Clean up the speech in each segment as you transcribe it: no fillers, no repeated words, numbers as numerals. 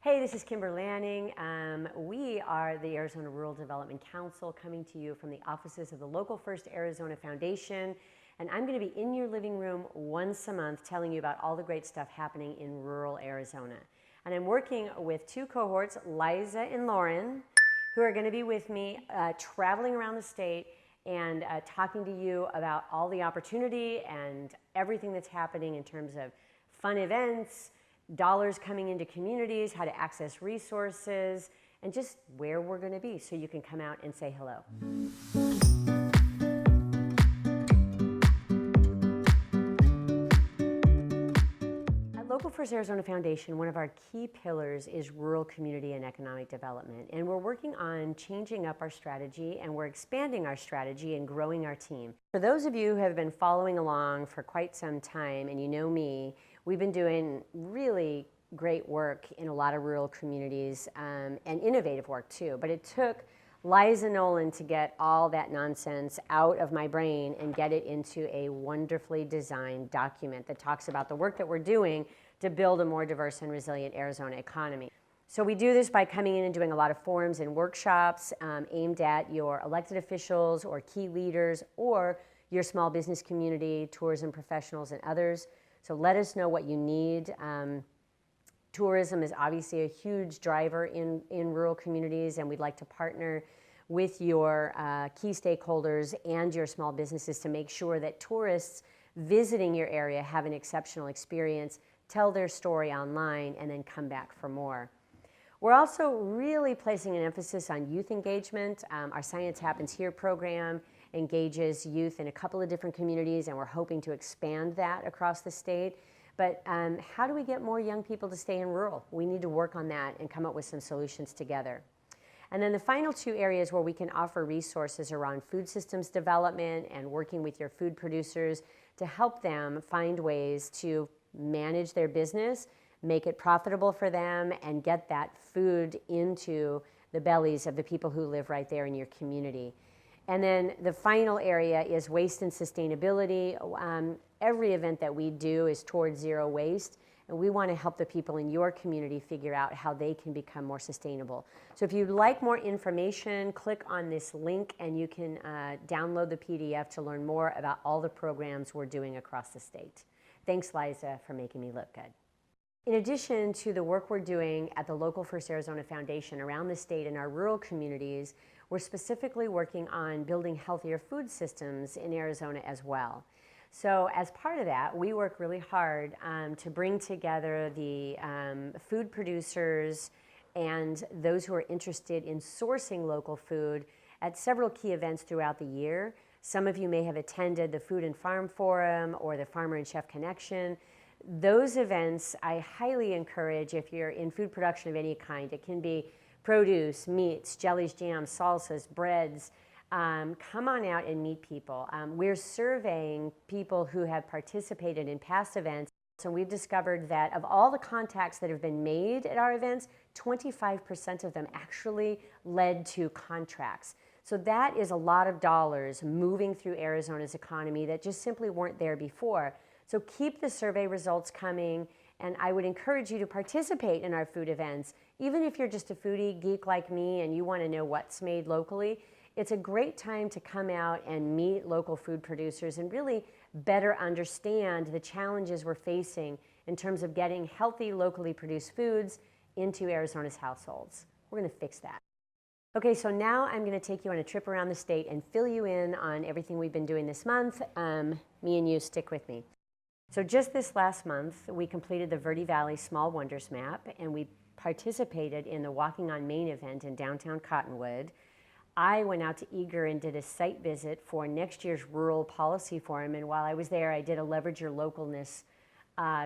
Hey, this is Kimber Lanning. We are the Arizona Rural Development Council coming to you from the offices of the Local First Arizona Foundation. And I'm going to be in your living room once a month telling you about all the great stuff happening in rural Arizona. And I'm working with two cohorts, Liza and Lauren, who are going to be with me traveling around the state and talking to you about all the opportunity and everything that's happening in terms of fun events, dollars coming into communities, how to access resources, and just where we're going to be so you can come out and say hello. At Local First Arizona Foundation, one of our key pillars is rural community and economic development, and we're working on changing up our strategy, and we're expanding our strategy and growing our team. For those of you who have been following along for quite some time, and you know me, we've been doing really great work in a lot of rural communities and innovative work too. But it took Liza Nolan to get all that nonsense out of my brain and get it into a wonderfully designed document that talks about the work that we're doing to build a more diverse and resilient Arizona economy. So we do this by coming in and doing a lot of forums and workshops aimed at your elected officials or key leaders or your small business community, tourism professionals, and others. So let us know what you need. Tourism is obviously a huge driver in rural communities, and we'd like to partner with your key stakeholders and your small businesses to make sure that tourists visiting your area have an exceptional experience, tell their story online, and then come back for more. We're also really placing an emphasis on youth engagement. Our Science Happens Here program engages youth in a couple of different communities, and we're hoping to expand that across the state. But how do we get more young people to stay in rural? We need to work on that and come up with some solutions together. And then the final two areas where we can offer resources around food systems development and working with your food producers to help them find ways to manage their business, make it profitable for them, and get that food into the bellies of the people who live right there in your community. And then the final area is waste and sustainability. Every event that we do is towards zero waste, and we want to help the people in your community figure out how they can become more sustainable. So if you'd like more information, click on this link and you can download the PDF to learn more about all the programs we're doing across the state. Thanks, Liza, for making me look good. In addition to the work we're doing at the Local First Arizona Foundation around the state and our rural communities, we're specifically working on building healthier food systems in Arizona as well. So as part of that, we work really hard to bring together the food producers and those who are interested in sourcing local food at several key events throughout the year. Some of you may have attended the Food and Farm Forum or the Farmer and Chef Connection. Those events I highly encourage if you're in food production of any kind. It can be produce, meats, jellies, jams, salsas, breads. Come on out and meet people. We're surveying people who have participated in past events, and we've discovered that of all the contacts that have been made at our events, 25% of them actually led to contracts. So that is a lot of dollars moving through Arizona's economy that just simply weren't there before. So keep the survey results coming, and I would encourage you to participate in our food events. Even if you're just a foodie geek like me and you want to know what's made locally, it's a great time to come out and meet local food producers and really better understand the challenges we're facing in terms of getting healthy, locally produced foods into Arizona's households. We're going to fix that. Okay, so now I'm going to take you on a trip around the state and fill you in on everything we've been doing this month. Me and you, stick with me. So just this last month, we completed the Verde Valley Small Wonders Map, and we participated in the Walking on Main event in downtown Cottonwood. I went out to Eager and did a site visit for next year's Rural Policy Forum, and while I was there, I did a Leverage Your Localness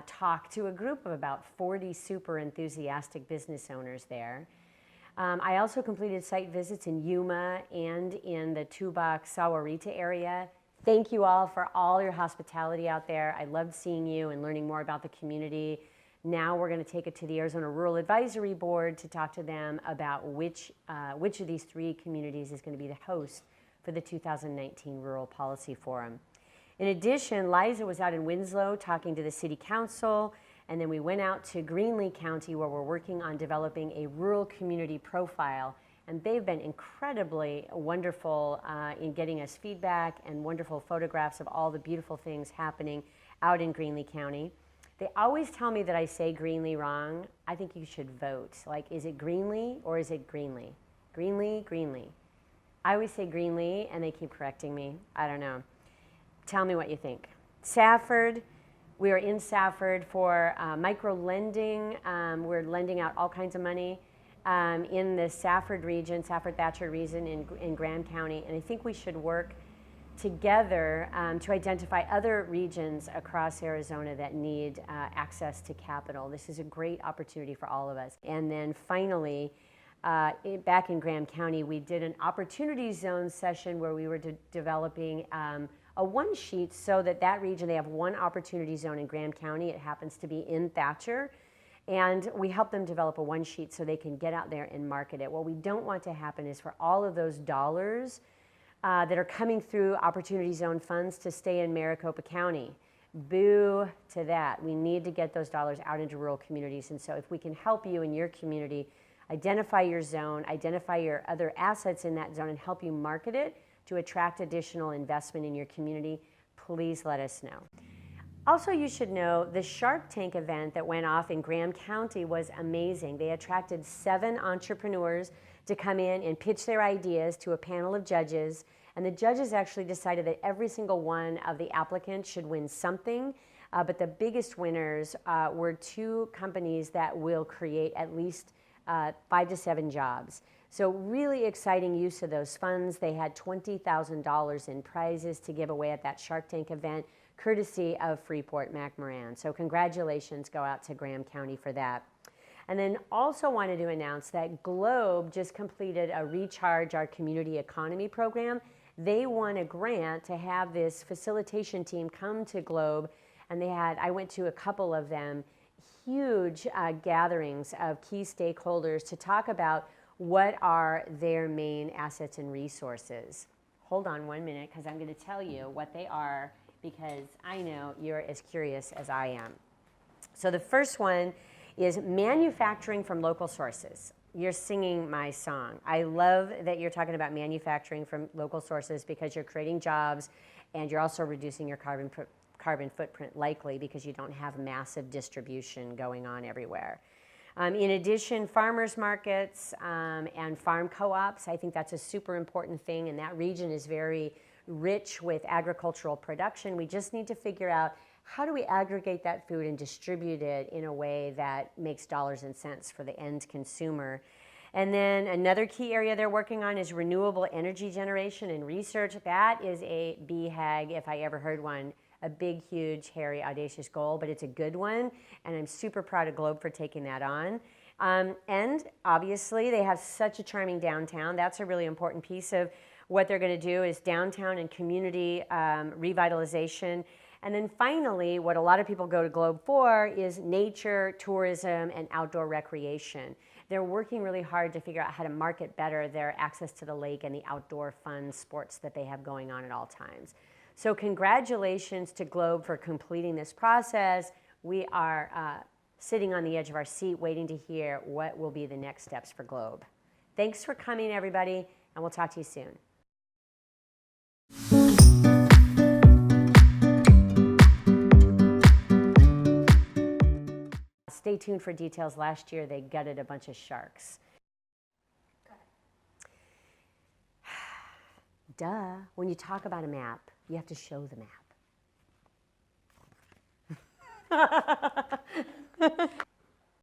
talk to a group of about 40 super enthusiastic business owners there. I also completed site visits in Yuma and in the Tubac-Sahuarita area. Thank you all for all your hospitality out there. I loved seeing you and learning more about the community. Now we're going to take it to the Arizona Rural Advisory Board to talk to them about which of these three communities is going to be the host for the 2019 Rural Policy Forum. In addition, Liza was out in Winslow talking to the City Council And then we went out to Greenlee County, where we're working on developing a rural community profile. And they've been incredibly wonderful in getting us feedback and wonderful photographs of all the beautiful things happening out in Greenlee County. They always tell me that I say Greenlee wrong. I think you should vote. Like, is it Greenlee or is it Greenlee? Greenlee, Greenlee. I always say Greenlee, and they keep correcting me. I don't know. Tell me what you think. Safford, we are in Safford for micro lending. We're lending out all kinds of money in the Safford region, Safford-Thatcher region in Graham County, and I think we should work together to identify other regions across Arizona that need access to capital. This is a great opportunity for all of us. And then finally, back in Graham County, we did an opportunity zone session where we were developing a one sheet so that that region, they have one opportunity zone in Graham County. It happens to be in Thatcher. And we help them develop a one sheet so they can get out there and market it. What we don't want to happen is for all of those dollars that are coming through Opportunity Zone funds to stay in Maricopa County. Boo to that. We need to get those dollars out into rural communities. And so if we can help you in your community identify your zone, identify your other assets in that zone, and help you market it to attract additional investment in your community, please let us know. Also, you should know the Shark Tank event that went off in Graham County was amazing. They attracted 7 entrepreneurs to come in and pitch their ideas to a panel of judges. And the judges actually decided that every single one of the applicants should win something. But the biggest winners were 2 companies that will create at least 5 to 7 jobs. So really exciting use of those funds. They had $20,000 in prizes to give away at that Shark Tank event, courtesy of Freeport-McMoran. So congratulations go out to Graham County for that. And then also wanted to announce that Globe just completed a Recharge Our Community Economy program. They won a grant to have this facilitation team come to Globe, and I went to a couple of them, huge gatherings of key stakeholders to talk about what are their main assets and resources. Hold on one minute, because I'm going to tell you what they are, because I know you're as curious as I am. So the first one is manufacturing from local sources. You're singing my song. I love that you're talking about manufacturing from local sources because you're creating jobs and you're also reducing your carbon footprint, likely because you don't have massive distribution going on everywhere. In addition, farmers markets and farm co-ops, I think that's a super important thing, and that region is very rich with agricultural production. We just need to figure out, how do we aggregate that food and distribute it in a way that makes dollars and cents for the end consumer? And then another key area they're working on is renewable energy generation and research. That is a BHAG, if I ever heard one, a big, huge, hairy, audacious goal, but it's a good one, and I'm super proud of Globe for taking that on. And obviously, they have such a charming downtown. That's a really important piece of what they're going to do, is downtown and community revitalization. And then finally, what a lot of people go to Globe for is nature, tourism, and outdoor recreation. They're working really hard to figure out how to market better their access to the lake and the outdoor fun sports that they have going on at all times. So congratulations to Globe for completing this process. We are sitting on the edge of our seat waiting to hear what will be the next steps for Globe. Thanks for coming, everybody, and we'll talk to you soon. Stay tuned for details. Last year, they gutted a bunch of sharks. Duh. When you talk about a map, you have to show the map.